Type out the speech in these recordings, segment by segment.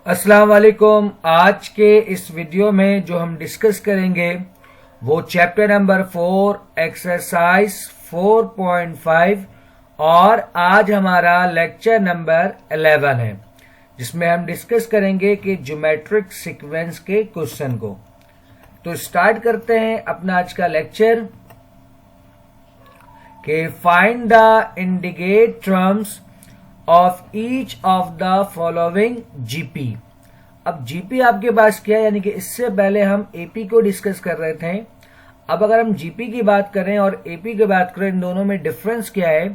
अस्सलाम वालेकुम। आज के इस वीडियो में जो हम डिस्कस करेंगे वो चैप्टर नंबर 4 एक्सरसाइज 4.5 और आज हमारा लेक्चर नंबर 11 है, जिसमें हम डिस्कस करेंगे कि ज्योमेट्रिक सीक्वेंस के क्वेश्चन को। तो स्टार्ट करते हैं अपना आज का लेक्चर कि find the indicate terms of each of the following GP. अब जीपी आपके पास क्या है, यानी कि इससे पहले हम एपी को डिस्कस कर रहे थे। अब अगर हम जीपी की बात करें और एपी की बात करें, इन दोनों में डिफरेंस क्या है,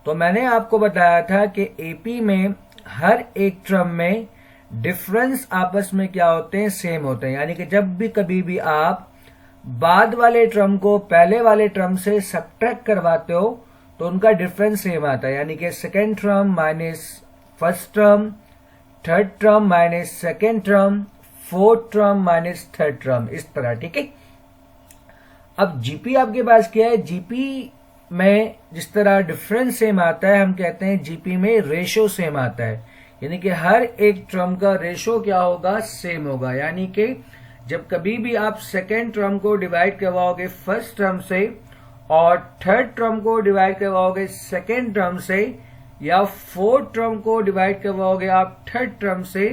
तो मैंने आपको बताया था कि एपी में हर एक टर्म में डिफरेंस आपस में क्या होते हैं, सेम होते हैं। यानी कि जब भी कभी भी आप बाद वाले टर्म को पहले वाले टर्म से सब्ट्रैक्ट करवाते हो तो उनका डिफरेंस सेम आता है। यानी कि second term minus first term, third term minus second term, fourth term minus third term, इस तरह। ठीक है। अब जीपी आपके पास क्या है, जीपी में जिस तरह डिफरेंस सेम आता है, हम कहते हैं जीपी में रेशो सेम आता है। यानी कि हर एक टर्म का रेशो क्या होगा, सेम होगा। यानी कि जब कभी भी आप सेकेंड टर्म को डिवाइड करवाओगे फर्स्ट टर्म से और थर्ड टर्म को डिवाइड करवाओगे सेकेंड टर्म से, या फोर्थ टर्म को डिवाइड करवाओगे आप थर्ड टर्म से,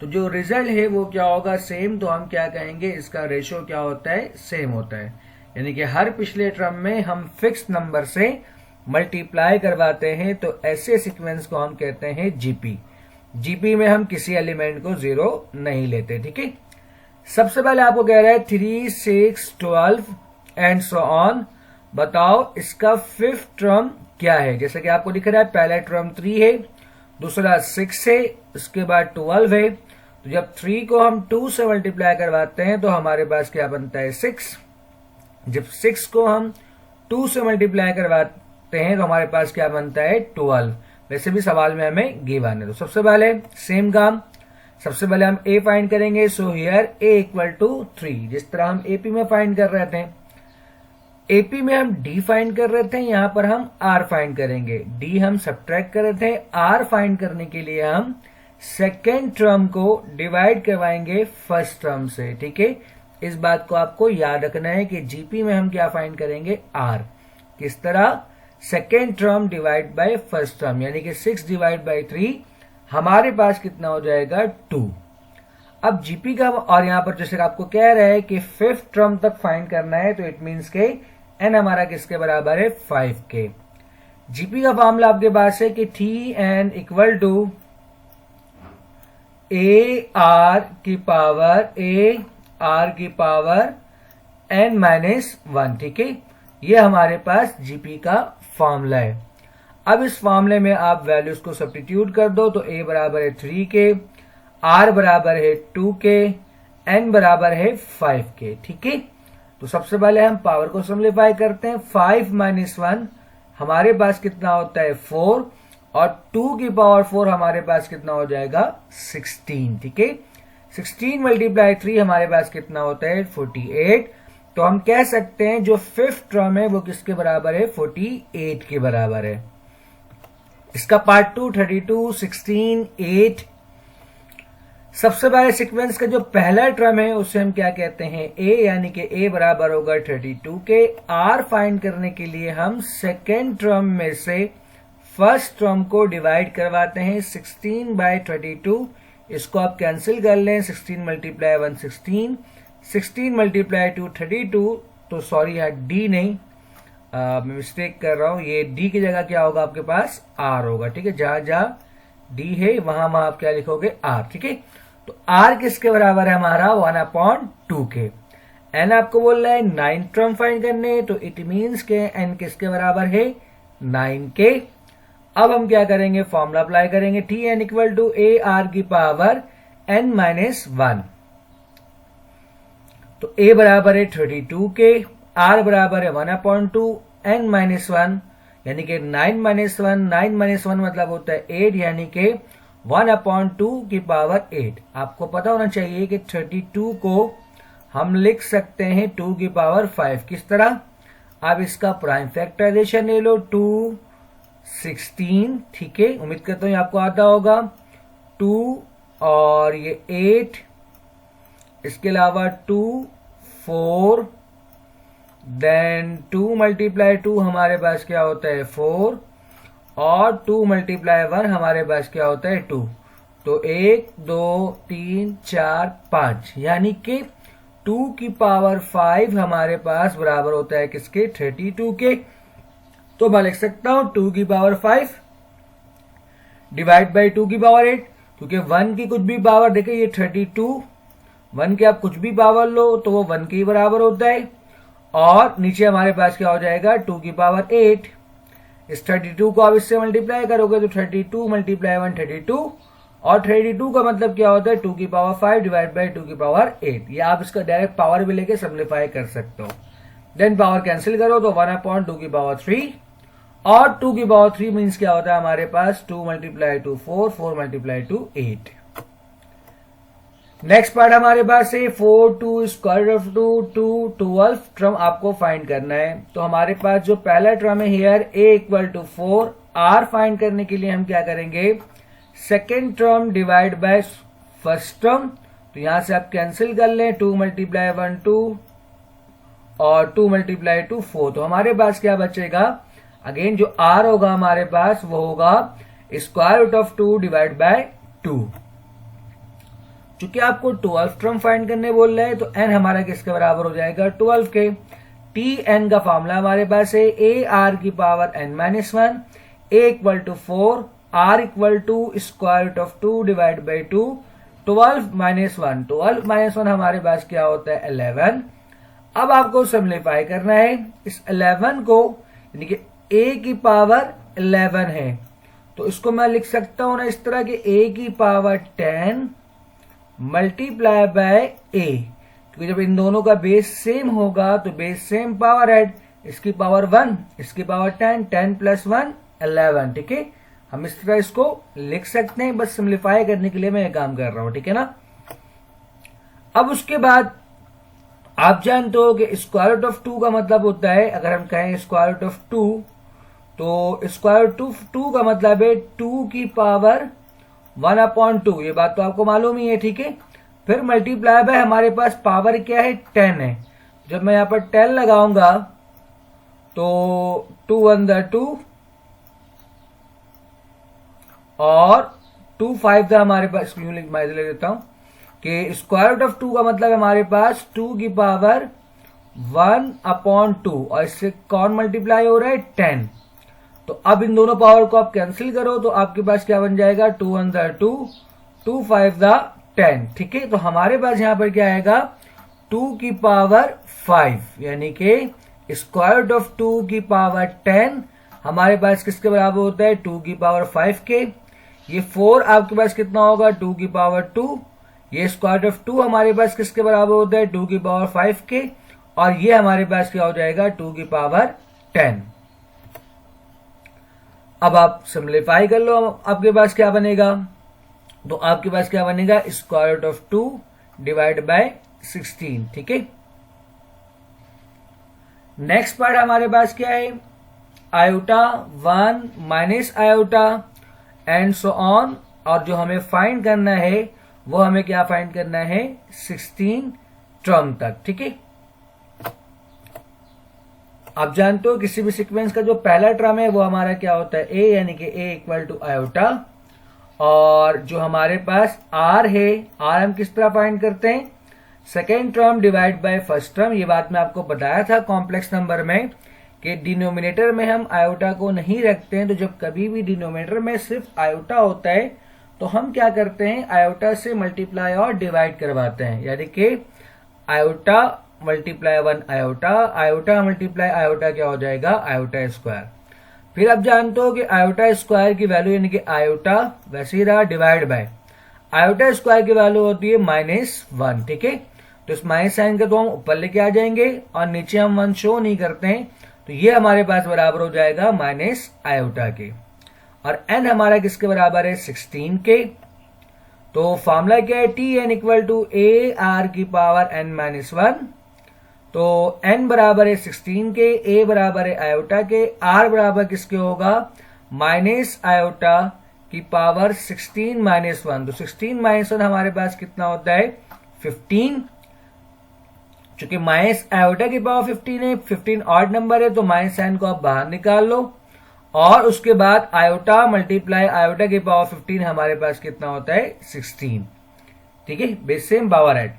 तो जो रिजल्ट है वो क्या होगा, सेम। तो हम क्या कहेंगे, इसका रेशो क्या होता है, सेम होता है। यानी कि हर पिछले टर्म में हम फिक्स नंबर से मल्टीप्लाई करवाते हैं, तो ऐसे सीक्वेंस को हम कहते हैं जीपी। जीपी में हम किसी एलिमेंट को 0 नहीं लेते। ठीक है। सबसे पहले आपको कह रहा है 3, 6, 12 एंड सो ऑन। बताओ इसका फिफ्थ टर्म क्या है। जैसे कि आपको दिख रहा है, पहला टर्म 3 है, दूसरा 6 है, उसके बाद 12 है। तो जब 3 को हम 2 से मल्टीप्लाई करवाते हैं तो हमारे पास क्या बनता है, 6। जब 6 को हम 2 से मल्टीप्लाई करवाते हैं तो हमारे पास क्या बनता है, 12। वैसे भी सवाल में हमें गिवन है। तो सबसे पहले सेम काम, सबसे पहले हम a फाइंड करेंगे। So here a equal to 3, जिस तरह हम एपी में फाइंड कर रहे थे। एपी में हम डी फाइंड कर रहे थे, यहां पर हम आर फाइंड करेंगे। डी हम सब्ट्रैक्ट कर रहे थे, आर फाइंड करने के लिए हम सेकेंड टर्म को डिवाइड करवाएंगे फर्स्ट टर्म से। ठीक है। इस बात को आपको याद रखना है कि जीपी में हम क्या फाइंड करेंगे, आर। किस तरह, second term divide by first term, यानी कि 6 डिवाइड बाय 3 हमारे पास कितना हो जाएगा, 2। अब जीपी का, और यहां पर जैसे आपको कह रहा है कि फिफ्थ टर्म तक फाइंड करना है, तो इट मींस के एन हमारा किसके बराबर है, 5 के। जीपी का फॉर्मूला आपके पास है कि Tn equal to A R की पावर n माइनस 1। ठीक है। ये हमारे पास जीपी का फॉर्मूला है। अब इस फॉर्मूले में आप वैल्यूज को सब्स्टिट्यूट कर दो, तो a बराबर है 3 के, r बराबर है 2 के, n बराबर है 5 के। ठीक है। तो सबसे पहले हम पावर को सिंप्लीफाई करते हैं। 5 माइनस 1 हमारे पास कितना होता है, 4, और 2 की पावर 4 हमारे पास कितना हो जाएगा, 16। ठीक है। 16 मल्टीप्लाई 3 हमारे पास कितना होता है, 48। तो हम कह सकते हैं जो फिफ्थ टर्म है वो किसके बराबर है, 48 के बराबर है। इसका पार्ट 2, 32, 16, 8। सबसे पहले सीक्वेंस का जो पहला टर्म है उसे हम क्या कहते हैं, a, यानी कि a बराबर होगा 32 के। r फाइंड करने के लिए हम सेकेंड टर्म में से फर्स्ट टर्म को डिवाइड करवाते हैं 16 बाय 32। इसको आप कैंसिल कर लें, 16 मल्टीप्लाई 1 16, 16 मल्टीप्लाई 2 32। तो सॉरी यहाँ d नहीं, मैं मिस्टेक कर रहा हूं, ये d की जगह क्या होगा, आपके पास r होगा। ठीक है। जहां जहां d है वहां आप क्या लिखोगे, r। ठीक है। तो r किसके बराबर है हमारा, 1/2 के। n आपको बोल रहा है 9 टर्म फाइंड करने, तो इट मींस के n किसके बराबर है, 9 के। अब हम क्या करेंगे, फॉर्मूला अप्लाई करेंगे। Tn equal to A R की पावर n माइनस 1। तो a बराबर है 32 के, r बराबर है 1/2, n माइनस 1, यानी कि 9 माइनस 1, 9 माइनस 1 मतलब होता है 8, यानी कि 1/2 की पावर 8। आपको पता होना चाहिए कि 32 को हम लिख सकते हैं 2 की पावर 5। किस तरह, आप इसका प्राइम फैक्टराइजेशन ले लो, 2 16। ठीक है। उम्मीद करता हूं आपको आता होगा। 2 और ये 8, इसके अलावा 2 4, देन 2 मल्टीप्लाई 2 हमारे पास क्या होता है 4, और 2 मल्टीप्लाई 1 हमारे पास क्या होता है 2। तो 1 2 3 4 5, यानी कि 2 की पावर 5 हमारे पास बराबर होता है किसके 32 के। तो मैं लिख सकता हूं 2 की पावर 5 डिवाइड बाई 2 की पावर 8, क्योंकि 1 की कुछ भी पावर, देखिए ये 32, 1 के आप कुछ भी पावर लो तो वो 1 के ही बराबर होता है। और नीचे हमारे पास क्या हो जाएगा 2 की पावर 8। इस 32 को आप इससे मल्टीप्लाई करोगे तो 32 मल्टीप्लाई 1 32, और 32 का मतलब क्या होता है 2 की पावर 5 डिवाइड बाई 2 की पावर 8। या आप इसका डायरेक्ट पावर भी लेके सिंप्लीफाई कर सकते हो। देन पावर कैंसिल करो तो 1/2 की पावर 3, और 2 की पावर 3 मीन्स क्या होता है हमारे पास 2 मल्टीप्लाई 2 4, 4 मल्टीप्लाई 2 8। नेक्स्ट पार्ट हमारे पास है 4 2 स्क्वायर ऑफ 2 2 12 टर्म आपको फाइंड करना है। तो हमारे पास जो पहला टर्म है here a equal to 4, r find करने के लिए हम क्या करेंगे second term divide by first term. तो यहां से आप कैंसिल कर लें, 2 मल्टीप्लाई 1 2 और 2 मल्टीप्लाई 2 4। तो हमारे पास क्या बचेगा, अगेन जो r होगा हमारे पास वो होगा square root of 2 divide by 2। चूंकि आपको 12 टर्म फाइंड करने बोल रहे हैं तो n हमारा किसके बराबर हो जाएगा 12 के। tn का फॉर्मूला हमारे पास है a r की power n-1, a equal to 4, r equal to square root of 2 divide by 2, 12 minus 1, 12 minus 1 हमारे पास क्या होता है 11। अब आपको सिंप्लीफाई करना है इस 11 को, यानी कि a की पावर 11 है तो इसको मैं लिख सकता हूं ना इस तरह कि a की पावर 10 मल्टीप्लाई बाय a, क्योंकि जब इन दोनों का बेस सेम होगा तो बेस सेम पावर ऐड, इसकी पावर 1 इसकी पावर 10, 10 प्लस 1 11। ठीक है, हम इस तरह इसको लिख सकते हैं, बस सिंप्लीफाई करने के लिए मैं ये काम कर रहा हूं। ठीक है ना। अब उसके बाद आप जानते हो कि स्क्वायर रूट ऑफ 2 का मतलब होता है, अगर हम कहें स्क्वायर रूट ऑफ 2 तो स्क्वायर रूट ऑफ 2 का मतलब है 2 की पावर 1/2। ये बात तो आपको मालूम ही है। ठीक है, फिर मल्टीप्लाई बाय हमारे पास पावर क्या है 10 है। जब मैं यहां पर 10 लगाऊंगा तो 2 1 2 और 2 5 हमारे पास, मैं ले देता हूं कि स्क्वायर रूट ऑफ 2 का मतलब हमारे पास 2 की पावर 1/2 और इससे कौन मल्टीप्लाई हो रहा है 10। तो अब इन दोनों पावर को आप कैंसिल करो तो आपके पास क्या बन जाएगा 2 1 2 2 5 10। ठीक है, तो हमारे पास यहां पर क्या आएगा 2 की पावर 5, यानी कि स्क्वायर रूट ऑफ 2 की पावर 10 हमारे पास किसके बराबर होता है 2 की पावर 5 के। ये 4 आपके पास कितना होगा 2 की पावर 2, ये स्क्वायर रूट ऑफ 2 हमारे पास किसके बराबर होता है 2 की पावर 5 के, और ये हमारे पास क्या हो जाएगा 2 की पावर 10। अब आप सिंप्लीफाई कर लो, आपके पास क्या बनेगा, तो आपके पास क्या बनेगा square root of 2 divide by 16। ठीक है, नेक्स्ट पार्ट हमारे पास क्या है iota 1 minus iota and so on, और जो हमें फाइंड करना है वो हमें क्या फाइंड करना है 16 टर्म तक। ठीक है, आप जानते हो किसी भी सीक्वेंस का जो पहला टर्म है वो हमारा क्या होता है a, यानी कि a इक्वल टू आयोटा, और जो हमारे पास r है r हम किस तरह फाइंड करते हैं second term divide by first term. ये बात मैं आपको बताया था कॉम्प्लेक्स नंबर में कि डिनोमिनेटर में हम आयोटा को नहीं रखते हैं। तो जब कभी भी डिनोमिनेटर में सिर्फ आयोटा होता है तो हम क्या करते हैं आयोटा से मल्टीप्लाई और डिवाइड करवाते हैं, यानी कि iota multiply 1 iota, iota multiply iota क्या हो जाएगा आयोटा स्क्वायर। फिर आप जानते हो कि आयोटा स्क्वायर की वैल्यू यानी कि आयोटा वैसे ही रहा डिवाइड बाय आयोटा स्क्वायर की वैल्यू होती है -1। ठीक है, तो इस माइनस साइन का तो हम ऊपर लेके आ जाएंगे और नीचे हम 1 शो नहीं करते हैं, तो ये हमारे पास बराबर हो जाएगा माइनस आयोटा के। और n हमारा किसके बराबर है 16 के। तो फॉर्मूला क्या है tn equal to a r की पावर n-1। तो n बराबर है 16 के, a बराबर है आयोटा के, r बराबर किसके होगा माइनस आयोटा की पावर 16 माइनस 1। तो 16 माइनस 1 हमारे पास कितना होता है 15। चूंकि माइनस आयोटा की पावर 15 है, 15 ऑड नंबर है, तो माइनस साइन को आप बाहर निकाल लो और उसके बाद आयोटा मल्टीप्लाई आयोटा की पावर 15 हमारे पास कितना होता है 16। ठीक है, बेस सेम पावर ऐड।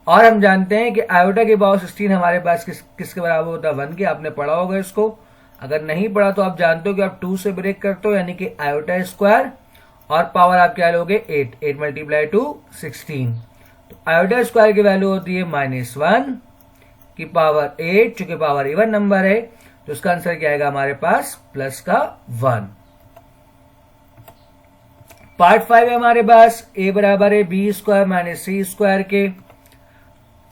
और हम जानते हैं कि आयोटा की पावर 16 हमारे पास किसके बराबर होता है 1 के। आपने पढ़ा होगा इसको, अगर नहीं पढ़ा तो आप जानते हो कि आप 2 से ब्रेक करते हो, यानी कि आयोटा स्क्वायर और पावर आप क्या लोगे 8 मल्टीप्लाई टू 16। तो आयोटा स्क्वायर की वैल्यू होती है -1 की पावर 8। चूंकि पावर इवन नंबर है तो उसका आंसर क्या आएगा हमारे पास प्लस का 1। पार्ट 5 है हमारे पास a बराबर है b स्क्वायर माइनस सी स्क्वायर के।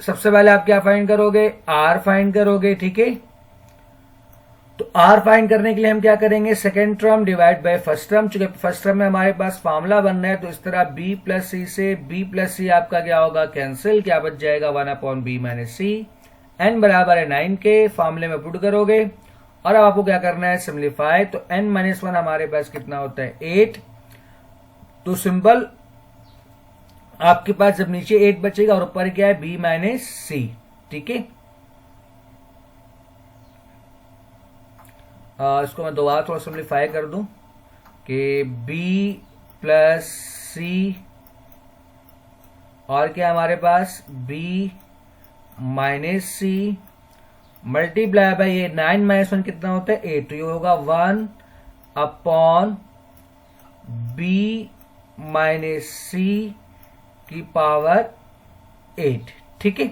सबसे पहले आप क्या फाइंड करोगे r फाइंड करोगे। ठीक है, तो r फाइंड करने के लिए हम क्या करेंगे second term divide by first term. चूंकि फर्स्ट टर्म में हमारे पास फॉर्मूला बन रहा है तो इस तरह b प्लस सी से b प्लस सी आपका क्या होगा कैंसिल, क्या बच जाएगा 1/b माइनस सी। n बराबर है 9 के, फॉर्मूले में पुट करोगे और अब आपको क्या करना है सिंप्लीफाई। तो n-1 हमारे पास कितना होता है 8। तो सिंपल आपके पास जब नीचे 8 बचेगा और ऊपर क्या है b माइनस सी। ठीक है, इसको मैं दोबारा थोड़ा सिंप्लीफाई कर दूं कि b प्लस सी और क्या हमारे पास b minus C multiply by ये 9-1 कितना होता है 8। तो ये होगा 1/b माइनस सी की पावर 8। ठीक है,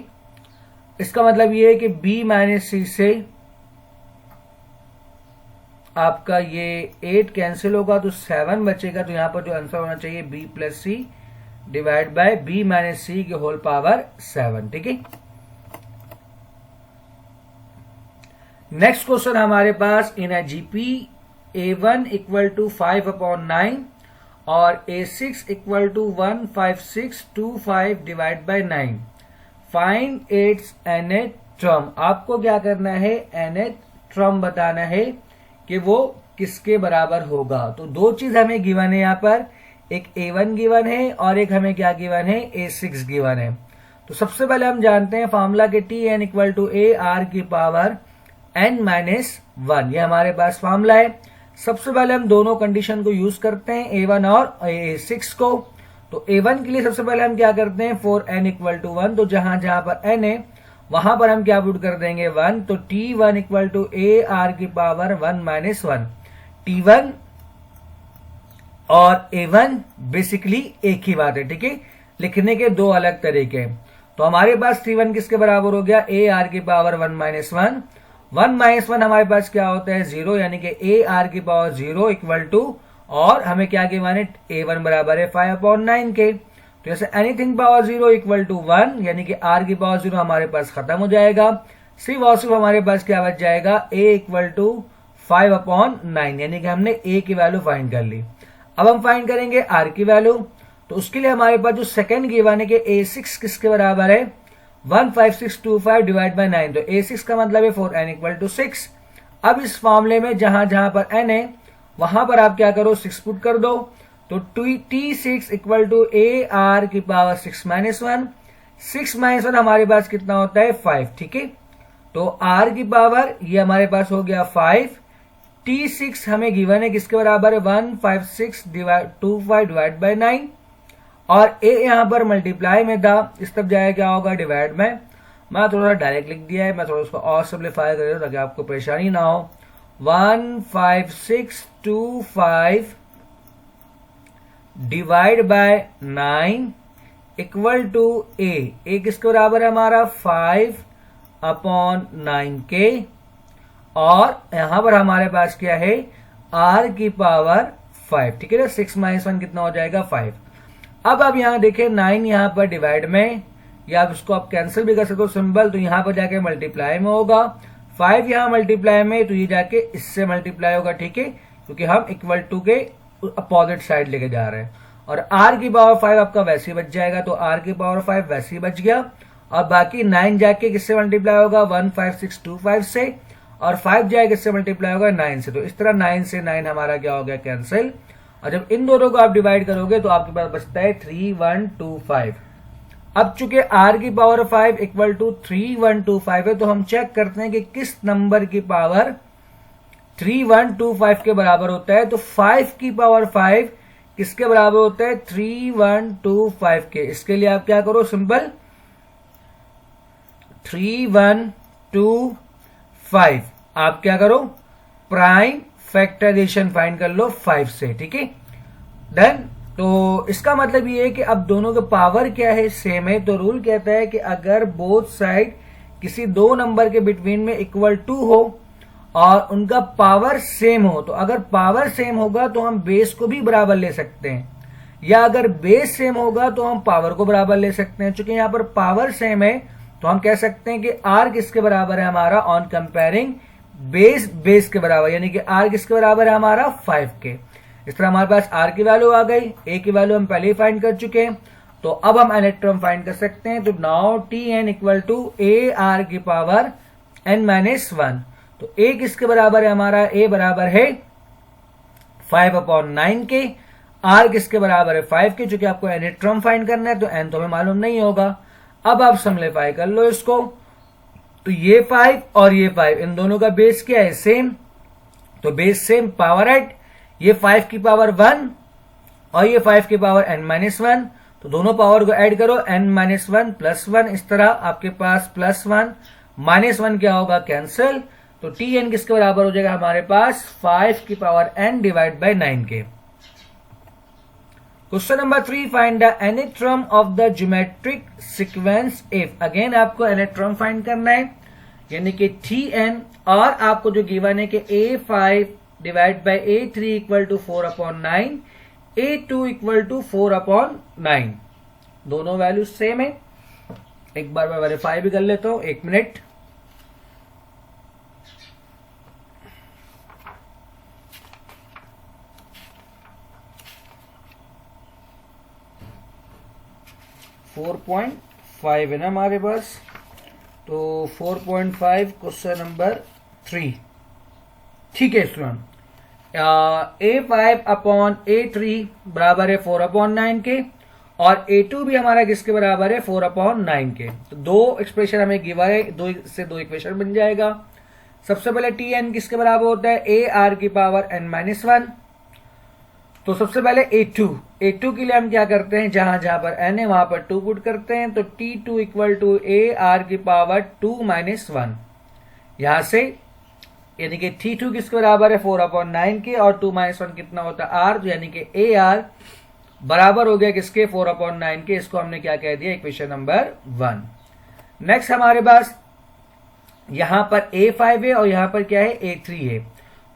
इसका मतलब ये है कि b माइनस सी से आपका ये 8 कैंसिल होगा तो 7 बचेगा। तो यहां पर जो आंसर होना चाहिए b plus C divide by b minus C की होल पावर 7। ठीक है, नेक्स्ट क्वेश्चन हमारे पास in GP A1 equal to 5/9 और A6 equal to 15625 divide by 9। Find its nth term. आपको क्या करना है nth टर्म बताना है कि वो किसके बराबर होगा। तो दो चीज हमें गिवन है यहाँ पर, एक A1 गिवन है और एक हमें क्या गिवन है A6 गिवन है। तो सबसे पहले हम जानते हैं फॉर्मूला के Tn इक्वल टू AR की पावर n-1, ये हमारे पास फॉर्मूला है। सबसे पहले हम दोनों कंडीशन को यूज करते हैं A1 और A6 को। तो A1 के लिए सबसे पहले हम क्या करते हैं फॉर n इक्वल टू 1, तो जहां जहां पर n है वहां पर हम क्या पुट कर देंगे 1। तो T1 इक्वल टू AR की पावर 1-1। T1 और A1 बेसिकली एक ही बात है। ठीक है, लिखने के दो अलग तरीके हैं। तो हमारे पास T1 किसके बराबर हो गया AR की पावर 1-1। 1-1 हमारे पास क्या होता है 0, यानी कि AR की पावर 0 इक्वल टू, और हमें क्या गिवन है A1 बराबर है 5/9 के। तो जैसे एनीथिंग पावर 0 इक्वल टू 1, यानी कि R की पावर 0 हमारे पास खत्म हो जाएगा। सिर्फ और सिर्फ हमारे पास क्या बच जाएगा A इक्वल टू 5/9, यानी कि हमने A की वैल्यू फाइंड कर ली। अब हम फाइंड करेंगे R की वैल्यू। तो उसके लिए हमारे पास जो सेकंड गिवन है कि A6 किसके बराबर है 15625 डिवाइड बाय 9। तो A6 का मतलब है फॉर n इक्वल टू 6। अब इस मामले में जहां जहां पर n है वहां पर आप क्या करो 6 पुट कर दो। तो T6 इक्वल टू AR की पावर 6-1। 6-1 हमारे पास कितना होता है 5। ठीक है, तो R की पावर ये हमारे पास हो गया 5। T6 हमें गिवन है किसके बराबर है 15625 डिवाइड बाय 9, और A यहां पर मल्टीप्लाई में था, इस तरफ जाएगा क्या होगा डिवाइड में। मैं थोड़ा डायरेक्ट लिख दिया है, मैं थोड़ा उसको और सिंप्लीफाई कर रहा हूं ताकि आपको परेशानी ना हो। 15625 divide by 9 equal to A किसके बराबर है हमारा 5/9 के, और यहां पर हमारे पास क्या है R की पावर 5। ठीक है ना, 6-1 कितना हो जाएगा 5। अब आप यहां देखें 9 यहां पर डिवाइड में, या आप इसको आप कैंसिल भी कर सकते हो सिंबल, तो यहां पर जाके मल्टीप्लाई में होगा। 5 यहां मल्टीप्लाई में, तो ये जाके इससे मल्टीप्लाई होगा। ठीक है, क्योंकि हम इक्वल टू के अपोजिट साइड लेके जा रहे हैं। और R की पावर 5 आपका वैसे ही बच जाएगा, तो R की पावर 5 वैसे ही बच गया। और बाकी 9 जाके किससे मल्टीप्लाई होगा 15625 से, और 5 जाए किससे मल्टीप्लाई होगा 9 से। तो इस तरह 9 से 9 हमारा क्या हो गया कैंसिल, और जब इन दोनों को आप डिवाइड करोगे तो आपके पास बचता है 3125। अब चूंकि r की पावर 5 इक्वल टू 3125 है, तो हम चेक करते हैं कि किस नंबर की पावर 3125 के बराबर होता है। तो 5 की पावर 5 किसके बराबर होता है? 3125 के। इसके लिए आप क्या करो, सिंपल 3125 आप क्या करो, प्राइम फैक्टराइजेशन फाइंड कर लो 5 से, ठीक है, डन। तो इसका मतलब ये है कि अब दोनों के पावर क्या है, सेम है। तो रूल कहता है कि अगर बोथ साइड किसी दो नंबर के बिटवीन में इक्वल टू हो और उनका पावर सेम हो, तो अगर पावर सेम होगा तो हम बेस को भी बराबर ले सकते हैं, या अगर बेस सेम होगा तो हम पावर को बराबर ले सकते हैं। चूंकि यहां पर पावर सेम है तो हम कह सकते हैं कि r किसके बराबर है हमारा, ऑन कंपेयरिंग बेस के बराबर, यानी कि r किसके बराबर है हमारा 5 के। इस तरह हमारे पास r की वैल्यू आ गई, a की वैल्यू हम पहले ही फाइंड कर चुके हैं, तो अब हम nth टर्म फाइंड कर सकते हैं। तो now tn equal to ar की पावर n-1। तो a किसके बराबर है हमारा, a बराबर है 5/9 के, r किसके बराबर है 5 के। चूंकि आपको nth टर्म फाइंड करना है तो n तो हमें मालूम नहीं होगा। अब आप सिंप्लीफाई कर लो इसको, तो ये 5 और ये 5 इन दोनों का बेस क्या है, सेम, तो बेस सेम, पावर ऐड, ये 5 की पावर 1 और ये 5 की पावर n-1, तो दोनों पावर को ऐड करो, n-1 प्लस 1, इस तरह आपके पास +1 -1 क्या होगा, कैंसिल। तो tn किसके बराबर हो जाएगा हमारे पास 5 की पावर n डिवाइड बाय 9 के। Question number 3, find the nth term of the geometric sequence if. Again आपको nth टर्म फाइंड करना है, यानी कि tn, और आपको जो गिवन है कि a5 divide by a3 equal to 4/9, a2 equal to 4/9, दोनों वैल्यू सेम है। एक बार मैं वेरीफाई भी कर लेता हूं, 1 मिनट। फोर 4.5 है ना हमारे पास, तो 4.5 क्वेश्चन नंबर 3, ठीक है स्टूडेंट। a5/a3 बराबर है 4/9 के, और a2 भी हमारा किसके बराबर है 4/9 के। तो दो एक्सप्रेशन हमें गिवा है, दो से दो इक्वेशन बन जाएगा। सबसे पहले tn किसके बराबर होता है, ar की पावर n-1। तो सबसे पहले a2 के लिए हम क्या करते हैं, जहां जहां पर n है वहां पर 2 पुट करते हैं, तो t2 इक्वल टू ar की पावर 2-1 यहां से, यानी कि t2 किसके बराबर है 4/9 के, और 2-1 कितना होता है r, यानी कि ar बराबर हो गया किसके 4/9 के। इसको हमने क्या कह दिया, इक्वेशन नंबर 1। नेक्स्ट हमारे पास यहां पर a5 है और यहां पर क्या है a3 है,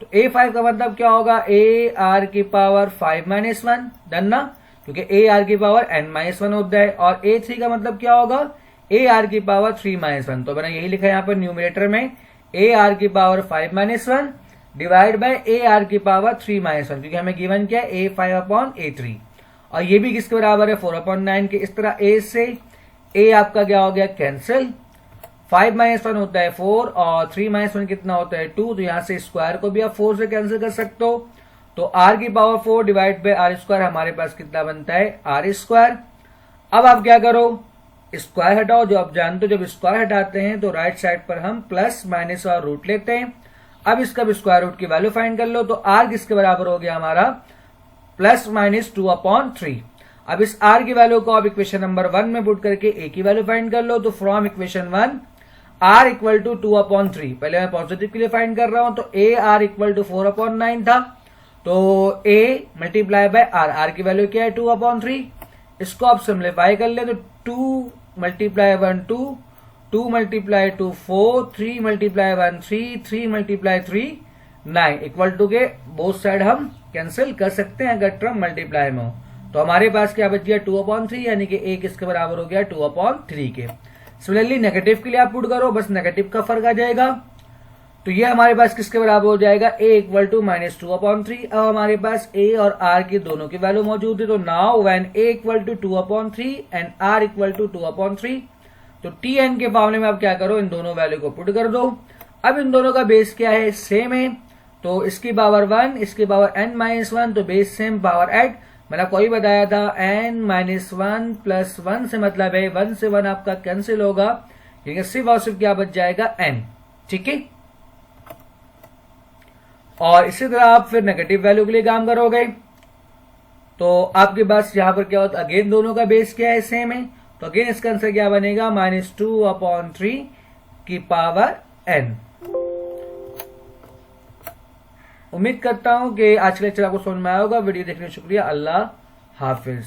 तो a5 का मतलब क्या होगा, ar की पावर 5-1, डन ना, क्योंकि ar की पावर n-1 होता है। और a3 का मतलब क्या होगा, ar की पावर 3-1। तो मैंने यही लिखा है यहाँ पर न्यूमरेटर में, ar की पावर 5-1 डिवाइड बाय ar की पावर 3-1, क्योंकि हमें गिवन क्या है a5/a3, और ये भी किसके बराबर है 4/9 के। इस तरह a से a आपका क्या हो गया, कैंसिल, 5-1 होता है 4 और 3-1 कितना होता है 2, तो यहां से स्क्वायर को भी आप 4 से कैंसिल कर सकते हो। तो r की power 4 divide by r square हमारे पास कितना बनता है, r स्क्वायर। अब आप क्या करो, स्क्वायर हटाओ, जो आप जानते हो जब स्क्वायर हटाते हैं तो राइट साइड पर हम प्लस माइनस और रूट लेते हैं। अब इसका भी स्क्वायर रूट की वैल्यू फाइंड कर लो, तो r किसके बराबर हो गया हमारा +-2/3। अब इस r की वैल्यू को आप इक्वेशन नंबर 1 में पुट करके a की वैल्यू फाइंड कर लो, तो from equation 1 r equal to 2/3, पहले मैं पॉजिटिव के लिए फाइंड कर रहा हूं, तो ar इक्वल टू 4/9 था, तो a मल्टीप्लाई बाय r की वैल्यू क्या है 2/3। इसको आप सिंप्लीफाई कर ले, तो 2 multiply 1 2, 2 multiply 2 4, 3 multiply 1 3, 3 multiply 3 9 equal to के बोथ साइड हम कैंसिल कर सकते हैं अगर टर्म मल्टीप्लाई में हो। तो हमारे पास क्या बच गया 2/3, यानी कि a किसके बराबर हो गया 2/3 के। सिमिलरली नेगेटिव के लिए आप पुट करो, बस नेगेटिव का फर्क आ जाएगा, तो ये हमारे पास किसके बराबर हो जाएगा, a इक्वल टू -2/3। अब हमारे पास a और r की दोनों की वैल्यू मौजूद है, तो now when a equal to 2/3 and r equal to 2/3, तो tn के मामले में आप क्या करो, इन दोनों वैल्यू को पुट कर दो। अब इन दोनों का बेस क्या है, सेम है, तो इसकी पावर 1, इसकी पावर n-1, तो बेस सेम पावर ऐड। मैंने आपको अभी बताया था n-1 प्लस 1 से मतलब है 1 से 1 आपका कैंसिल होगा, ठीक है, सिर्फ और सिर्फ क्या बच जाएगा n, ठीक है। और इसी तरह आप फिर नेगेटिव वैल्यू के लिए काम करोगे तो आपके पास यहां पर क्या होता है, अगेन दोनों का बेस क्या है, सेम है, तो अगेन इसका आंसर क्या बनेगा, -2/3 की पावर n। उम्मीद करता हूं कि आज का लेक्चर आपको समझ में आया होगा। वीडियो देखने का शुक्रिया। अल्लाह हाफिज।